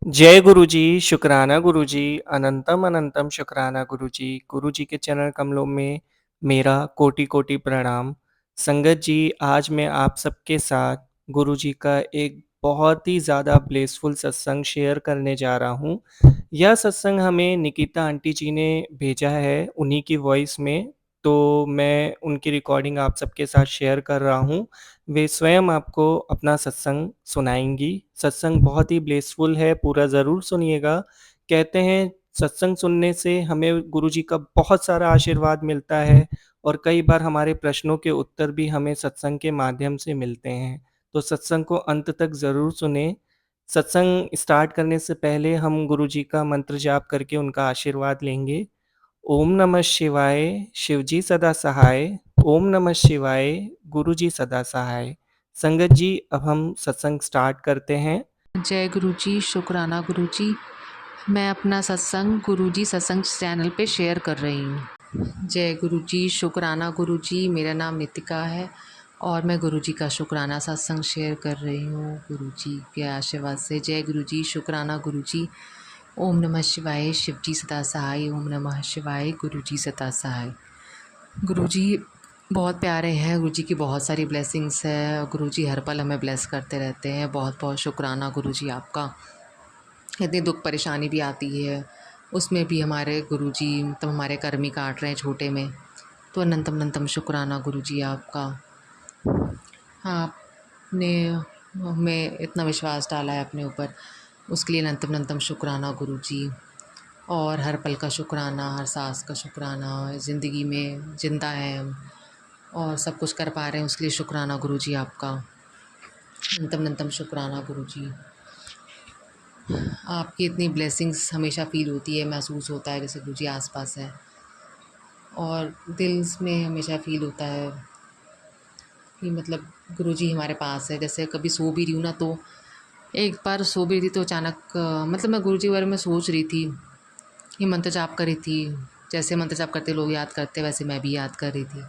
जय गुरुजी, शुक्राना गुरुजी, अनंतम अनंतम शुक्राना गुरुजी। गुरुजी के चरण कमलों में मेरा कोटि-कोटि प्रणाम। संगत जी, आज मैं आप सबके साथ गुरुजी का एक बहुत ही ज़्यादा ब्लेसफुल सत्संग शेयर करने जा रहा हूँ। यह सत्संग हमें निकिता आंटी जी ने भेजा है, उन्हीं की वॉइस में, तो मैं उनकी रिकॉर्डिंग आप सबके साथ शेयर कर रहा हूँ। वे स्वयं आपको अपना सत्संग सुनाएँगी। सत्संग बहुत ही ब्लेसफुल है, पूरा ज़रूर सुनिएगा। कहते हैं सत्संग सुनने से हमें गुरुजी का बहुत सारा आशीर्वाद मिलता है और कई बार हमारे प्रश्नों के उत्तर भी हमें सत्संग के माध्यम से मिलते हैं। तो सत्संग को अंत तक ज़रूर सुनें। सत्संग स्टार्ट करने से पहले हम गुरुजी का मंत्र जाप करके उनका आशीर्वाद लेंगे। ओम नमः शिवाय, शिवजी सदा सहाय। ओम नमः शिवाय, गुरुजी सदा सहाय। संगत जी, अब हम सत्संग स्टार्ट करते हैं। जय गुरु जी, शुक्राना गुरु जी। मैं अपना सत्संग गुरु जी सत्संग चैनल पे शेयर कर रही हूँ। जय गुरु जी, शुक्राना गुरु जी। मेरा नाम नितिका है और मैं गुरु जी का शुक्राना सत्संग शेयर कर रही हूँ गुरु जी के आशीर्वाद से। जय गुरु जी, शुक्राना गुरु जी। ओम नमः शिवाय, शिव जी सदा सहाय। ओम नमः शिवाय, गुरु जी सदा सहाय। गुरु जी बहुत प्यारे हैं, गुरु जी की बहुत सारी ब्लेसिंग्स है। गुरु जी हर पल हमें ब्लेस करते रहते हैं। बहुत बहुत शुक्राना गुरु जी आपका। इतनी दुख परेशानी भी आती है, उसमें भी हमारे गुरु जी मतलब हमारे कर्म ही काट रहे हैं छोटे में। तो अनंतम अनंतम शुक्राना गुरु जी आपका। आपने हमें इतना विश्वास डाला है अपने ऊपर, उसके लिए अनंतम अनंतम शुक्राना गुरु जी। और हर पल का शुक्राना, हर सांस का शुक्राना, ज़िंदगी में ज़िंदा हैं हम और सब कुछ कर पा रहे हैं, उसके लिए शुक्राना गुरु जी आपका। अनंतम अनंतम शुक्राना गुरु जी। आपकी इतनी ब्लेसिंग्स हमेशा फ़ील होती है, महसूस होता है जैसे गुरुजी आस-पास हैं और दिल में हमेशा फ़ील होता है कि मतलब गुरुजी हमारे पास है। जैसे कभी सो भी रही हूँ ना, तो एक बार सो भी रही थी तो अचानक मतलब मैं गुरुजी के बारे में सोच रही थी, ये मंत्र जाप कर रही थी। जैसे मंत्र जाप करते लोग याद करते वैसे मैं भी याद कर रही थी।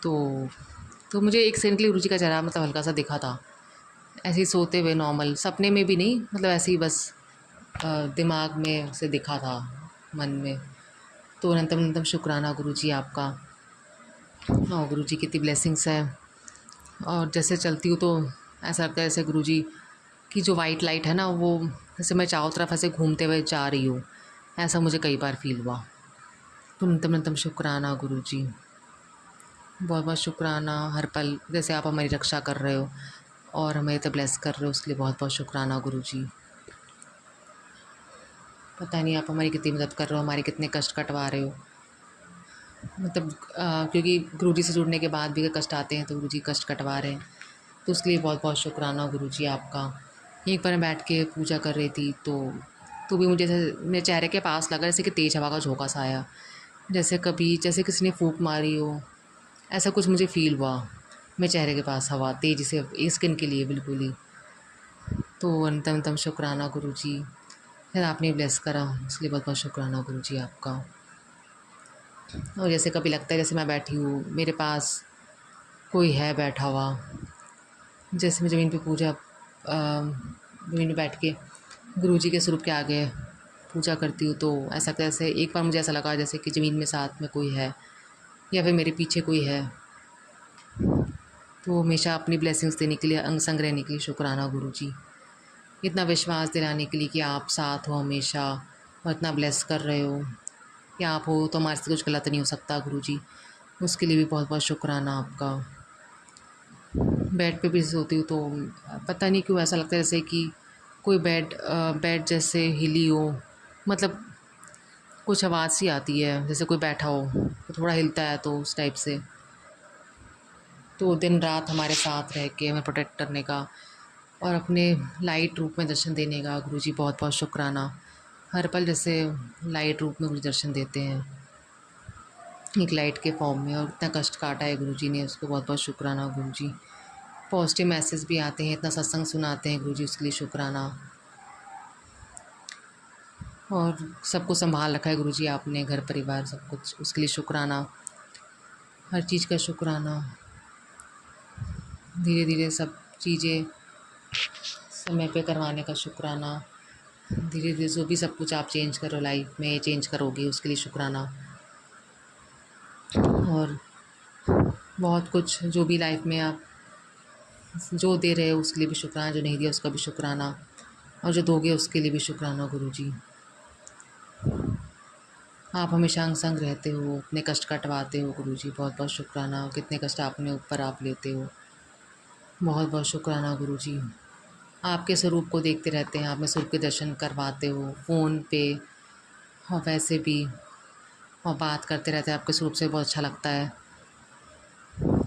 तो मुझे एक सेकंड के लिए गुरुजी का चेहरा मतलब हल्का-सा दिखा था। ऐसे ही सोते हुए नॉर्मल, सपने में भी नहीं, मतलब ऐसे ही बस दिमाग में से दिखा था, मन में। तो अनंतम अनंतम शुक्राना गुरु जी आपका। और गुरु जी की इतनी ब्लेसिंग्स है और जैसे चलती हूँ तो ऐसा लगता है जैसे गुरु जी की जो वाइट लाइट है ना, वो जैसे मैं चारों तरफ ऐसे घूमते हुए जा रही हूँ, ऐसा मुझे कई बार फील हुआ। तो अनंतम अनंतम शुक्राना गुरु जी। बहुत बहुत शुक्राना हर पल, जैसे आप हमारी रक्षा कर रहे हो और हमें तो ब्लेस कर रहे हो, उसके लिए बहुत बहुत शुक्राना गुरु जी। पता नहीं आप हमारी कितनी मदद कर रहे हो, हमारे कितने कष्ट कटवा रहे हो। मतलब क्योंकि गुरुजी से जुड़ने के बाद भी अगर कष्ट आते हैं तो गुरुजी कष्ट कटवा रहे हैं, तो उसके लिए बहुत बहुत शुक्राना गुरुजी आपका। एक बार मैं बैठ के पूजा कर रही थी तो भी मुझे जैसे मेरे चेहरे के पास लगा जैसे कि तेज़ हवा का झोंका सा आया, जैसे कभी जैसे किसी ने फूंक मारी हो, ऐसा कुछ मुझे फ़ील हुआ। मेरे चेहरे के पास हवा तेज़ी से स्किन के लिए बिल्कुल ही। तो अंतम अंतम शुक्राना गुरु जी, फिर आपने ब्लेस करा, इसलिए बहुत बहुत शुक्राना गुरु जी आपका। और जैसे कभी लगता है जैसे मैं बैठी हूँ, मेरे पास कोई है बैठा हुआ, जैसे मैं ज़मीन पे ज़मीन पे बैठ के गुरुजी के स्वरूप के आगे पूजा करती हूँ, तो ऐसा लगता है जैसे एक बार मुझे ऐसा लगा जैसे कि ज़मीन में साथ में कोई है या फिर मेरे पीछे कोई है। तो हमेशा अपनी ब्लेसिंग्स देने के लिए, अंग संग रहने के लिए शुक्राना गुरुजी। इतना विश्वास दिलाने के लिए कि आप साथ हो हमेशा और इतना ब्लेस कर रहे हो कि आप हो तो हमारे से कुछ गलत नहीं हो सकता गुरुजी, उसके लिए भी बहुत बहुत शुक्राना आपका। बेड पे भी सोती हूँ तो पता नहीं क्यों ऐसा लगता है जैसे कि कोई बेड जैसे हिली हो, मतलब कुछ आवाज़ सी आती है जैसे कोई बैठा हो तो थोड़ा हिलता है, तो उस टाइप से। तो दिन रात हमारे साथ रह के हमें प्रोटेक्ट करने का और अपने लाइट रूप में दर्शन देने का गुरुजी बहुत बहुत शुक्राना। हर पल जैसे लाइट रूप में गुरु दर्शन देते हैं, एक लाइट के फॉर्म में, और इतना कष्ट काटा है गुरुजी ने, उसको बहुत बहुत शुक्राना गुरुजी। पॉजिटिव मैसेज भी आते हैं, इतना सत्संग सुनाते हैं गुरुजी, उसके लिए शुक्राना। और सबको संभाल रखा है गुरुजी आपने, घर परिवार सब कुछ, उसके लिए शुक्राना। हर चीज़ का शुक्राना। धीरे धीरे सब चीज़ें समय पे करवाने का शुक्राना। धीरे-धीरे जो भी सब कुछ आप चेंज कर रहे हो लाइफ़ में, चेंज करोगे उसके लिए शुक्राना। और बहुत कुछ जो भी लाइफ़ में आप जो दे रहे हो उसके लिए भी शुक्राना, जो नहीं दिया उसका भी शुक्राना, और जो दोगे उसके लिए भी शुक्राना गुरुजी। आप हमेशा अंग संग रहते हो, अपने कष्ट कटवाते हो गुरुजी, बहुत-बहुत शुक्राना। कितने कष्ट अपने ऊपर आप लेते हो, बहुत-बहुत शुक्राना गुरुजी। आपके स्वरूप को देखते रहते हैं, आप में स्वरूप के दर्शन करवाते हो फ़ोन पे और वैसे भी, और बात करते रहते हैं, आपके स्वरूप से बहुत अच्छा लगता है।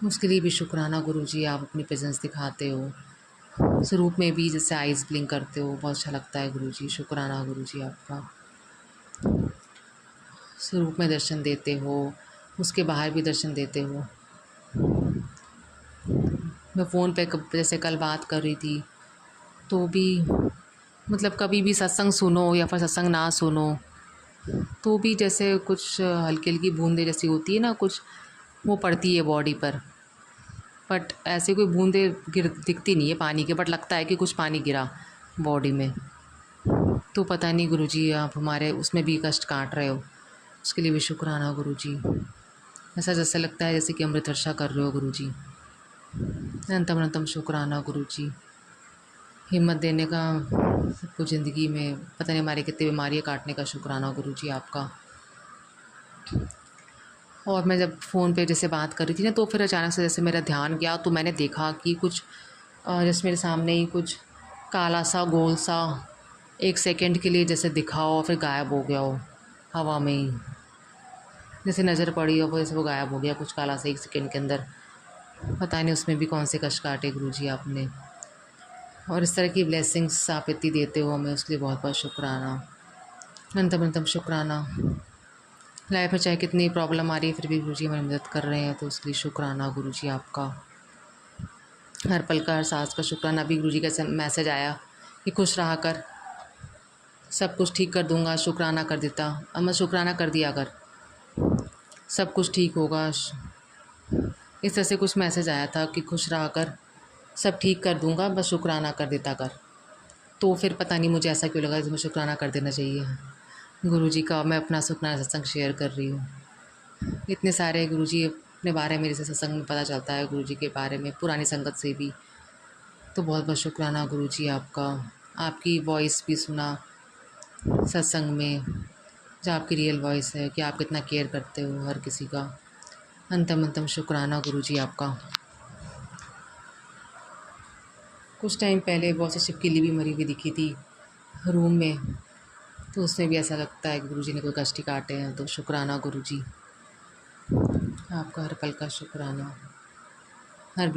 उसके लिए भी शुक्राना गुरुजी, आप अपनी प्रेज़ेंस दिखाते हो। स्वरूप में भी जैसे आइज़ ब्लिंक करते हो, बहुत अच्छा लगता है गुरुजी, शुक्राना गुरुजी आपका। स्वरूप में दर्शन देते हो, उसके बाहर भी दर्शन देते हो। मैं फ़ोन पे जैसे कल बात कर रही थी, तो भी मतलब कभी भी सत्संग सुनो या फिर सत्संग ना सुनो, तो भी जैसे कुछ हल्की-हल्की बूँदें जैसी होती है ना, कुछ वो पड़ती है बॉडी पर। बट ऐसे कोई बूँदें गिर दिखती नहीं है पानी की, बट लगता है कि कुछ पानी गिरा बॉडी में। तो पता नहीं गुरुजी, आप हमारे उसमें भी कष्ट काट रहे हो, उसके लिए भी शुक्राना गुरुजी। ऐसा जैसे लगता है जैसे कि अमृत वर्षा कर रहे हो गुरुजी। अनंतम अनंतम शुक्राना गुरुजी। हिम्मत देने का सबको ज़िंदगी में, पता नहीं हमारी कितनी बीमारियाँ काटने का शुक्राना गुरुजी आपका। और मैं जब फ़ोन पे जैसे बात कर रही थी ना, तो फिर अचानक से जैसे मेरा ध्यान गया, तो मैंने देखा कि कुछ जैसे मेरे सामने ही कुछ काला सा गोल सा 1 सेकंड के लिए जैसे दिखा हो और फिर गायब हो गया हो हवा में ही। जैसे नज़र पड़ी और वैसे वो गायब हो गया कुछ काला सा 1 सेकंड के अंदर। पता नहीं उसमें भी कौन से कष्ट काटे गुरुजी आपने। और इस तरह की ब्लेसिंग्स आप इतनी देते हो हमें, उसके लिए बहुत-बहुत शुक्राना। अनंतम अनंतम शुक्राना। लाइफ में चाहे कितनी प्रॉब्लम आ रही है, फिर भी गुरुजी हमारी मदद कर रहे हैं, तो उसके लिए शुक्राना गुरुजी आपका। हर पल का, हर सांस का शुक्राना। अभी गुरुजी का मैसेज आया कि खुश रहा कर, सब कुछ ठीक कर दूँगा, शुक्राना कर देता। अब मैं शुक्राना कर दिया कर, सब कुछ ठीक होगा। इस तरह से कुछ मैसेज आया था कि खुश रहा कर, सब ठीक कर दूँगा, बस शुक्राना कर देता कर। तो फिर पता नहीं मुझे ऐसा क्यों लगा कि मुझे शुक्राना कर देना चाहिए गुरुजी का। मैं अपना शुक्राना सत्संग शेयर कर रही हूँ। इतने सारे गुरुजी अपने बारे में जैसे सत्संग में पता चलता है गुरुजी के बारे में, पुरानी संगत से भी। तो बहुत बहुत शुक्राना गुरुजी आपका। आपकी वॉइस भी सुना सत्संग में, जो आपकी रियल वॉइस है, कि आप कितना केयर करते हो हर किसी का। अंतम अंतम शुक्राना गुरुजी आपका। कुछ टाइम पहले बहुत सी छिपकली भी मरी हुई दिखी थी रूम में, तो उसमें भी ऐसा लगता है कि गुरुजी ने कोई कष्ट ही काटे हैं। तो शुक्राना गुरुजी आपका, हर पल का शुक्राना। हर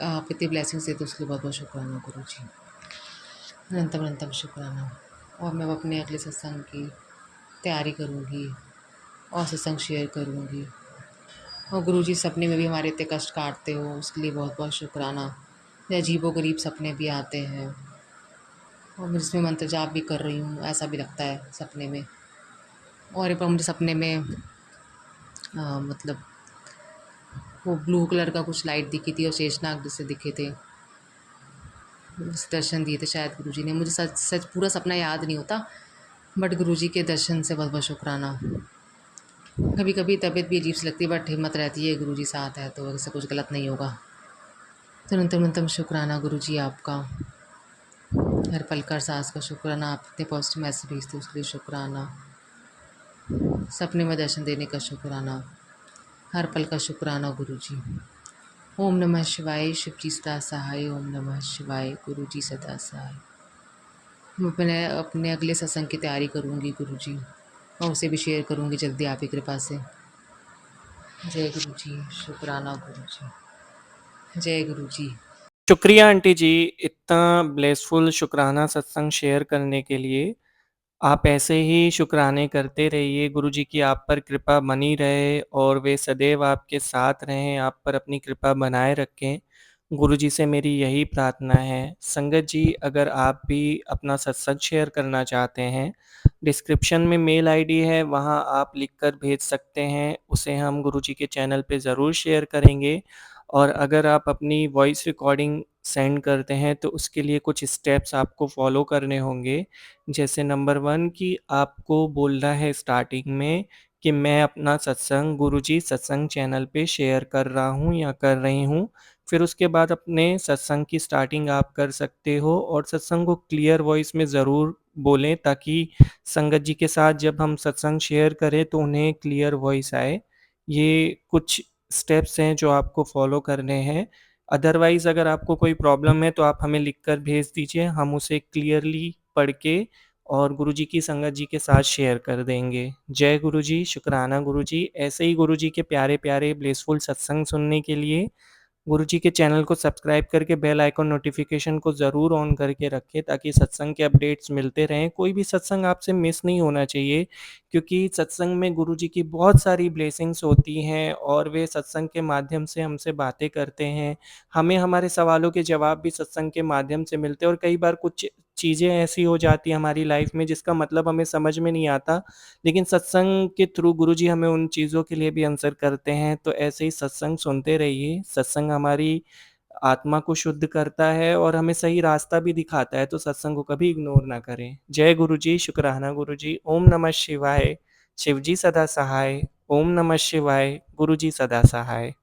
आप इतनी ब्लेसिंग्स देते हो उसके लिए बहुत बहुत शुक्राना गुरुजी। अनंतम अनंतम शुक्राना। और मैं अब अपने अगले सत्संग की तैयारी करूँगी और सत्संग शेयर करूँगी। और गुरुजी सपने में भी हमारे इतने कष्ट काटते हो, उसके लिए बहुत बहुत शुक्राना। अजीबो-गरीब सपने भी आते हैं, और मैं जिसमें मंत्र जाप भी कर रही हूँ, ऐसा भी लगता है सपने में। और एक बार मुझे सपने में मतलब वो ब्लू कलर का कुछ लाइट दिखी थी और शेषनाग जैसे दिखे थे, दर्शन दिए थे शायद गुरुजी ने मुझे। सच सच पूरा सपना याद नहीं होता, बट गुरुजी के दर्शन से बहुत बहुत शुक्राना। कभी कभी तबीयत भी अजीब सी लगती है, बट हिम्मत रहती है गुरुजी साथ है, तो ऐसा कुछ गलत नहीं होगा। तो न्यूनतम न्यूनतम शुक्राना गुरुजी आपका। हर पल का, सांस का शुक्राना। आप इतने पॉजिटिव मैसेज भेजते हो उसके लिए शुक्राना। सपने में दर्शन देने का शुक्राना। हर पल का शुक्राना गुरुजी। ओम नमः शिवाय। शिवजी सदा सहाय। ओम नमः शिवाय। गुरुजी सदा सहाय। मैं अपने अपने अगले सत्संग की तैयारी करूँगी गुरुजी, और उसे भी शेयर करूँगी जल्दी आप ही कृपा से। जय गुरुजी। शुक्राना गुरुजी। जय गुरुजी। शुक्रिया आंटी जी, इतना ब्लेसफुल शुक्राना सत्संग शेयर करने के लिए। आप ऐसे ही शुक्राने करते रहिए, गुरुजी की आप पर कृपा बनी रहे और वे सदैव आपके साथ रहें, आप पर अपनी कृपा बनाए रखें। गुरुजी से मेरी यही प्रार्थना है। संगत जी, अगर आप भी अपना सत्संग शेयर करना चाहते हैं, डिस्क्रिप्शन में मेल आईडी है, वहाँ आप लिखकर भेज सकते हैं, उसे हम गुरुजी के चैनल पे ज़रूर शेयर करेंगे। और अगर आप अपनी वॉइस रिकॉर्डिंग सेंड करते हैं तो उसके लिए कुछ स्टेप्स आपको फ़ॉलो करने होंगे। जैसे नंबर 1 कि आपको बोलना है स्टार्टिंग में कि मैं अपना सत्संग गुरुजी सत्संग चैनल पे शेयर कर रहा हूँ या कर रही हूँ। फिर उसके बाद अपने सत्संग की स्टार्टिंग आप कर सकते हो और सत्संग को क्लियर वॉइस में ज़रूर बोलें ताकि संगत जी के साथ जब हम सत्संग शेयर करें तो उन्हें क्लियर वॉइस आए। ये कुछ स्टेप्स हैं जो आपको फ़ॉलो करने हैं। अदरवाइज़ अगर आपको कोई प्रॉब्लम है तो आप हमें लिख कर भेज दीजिए, हम उसे क्लियरली पढ़ के और गुरुजी की संगत जी के साथ शेयर कर देंगे। जय गुरुजी, शुक्राना गुरुजी। ऐसे ही गुरुजी के प्यारे-प्यारे ब्लेसफुल सत्संग सुनने के लिए गुरुजी के चैनल को सब्सक्राइब करके बेल आइकन नोटिफ़िकेशन को ज़रूर ऑन करके रखें ताकि सत्संग के अपडेट्स मिलते रहें। कोई भी सत्संग आपसे मिस नहीं होना चाहिए क्योंकि सत्संग में गुरुजी की बहुत सारी ब्लेसिंग्स होती हैं और वे सत्संग के माध्यम से हमसे बातें करते हैं। हमें हमारे सवालों के जवाब भी सत्संग के माध्यम से मिलते हैं और कई बार कुछ चीज़ें ऐसी हो जाती हैं हमारी लाइफ में जिसका मतलब हमें समझ में नहीं आता, लेकिन सत्संग के थ्रू गुरुजी हमें उन चीज़ों के लिए भी आंसर करते हैं। तो ऐसे ही सत्संग सुनते रहिए, सत्संग हमारी आत्मा को शुद्ध करता है और हमें सही रास्ता भी दिखाता है, तो सत्संग को कभी इग्नोर ना करें। जय गुरुजी, शुक्राना गुरुजी। ओम नमः शिवाय, शिवजी सदा सहाय। ओम नमः शिवाय, गुरुजी सदा सहाय।